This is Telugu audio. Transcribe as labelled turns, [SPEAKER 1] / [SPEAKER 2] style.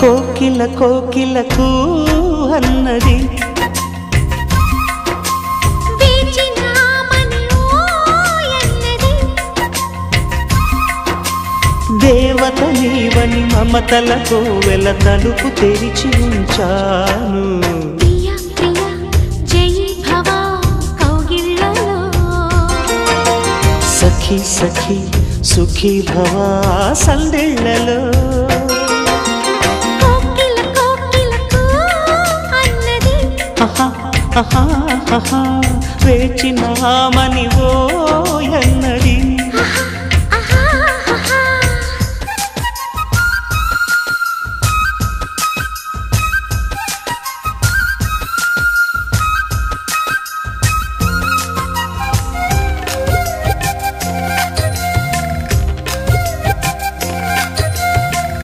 [SPEAKER 1] కోకిల కోకిలకు అన్నది దేవత నీవని మమతలకు వెల తలుపు తెరిచి ఉంచాను. సఖీ సఖీ సుఖీ భవా సందెళ్ళలో వేచినామని ఓ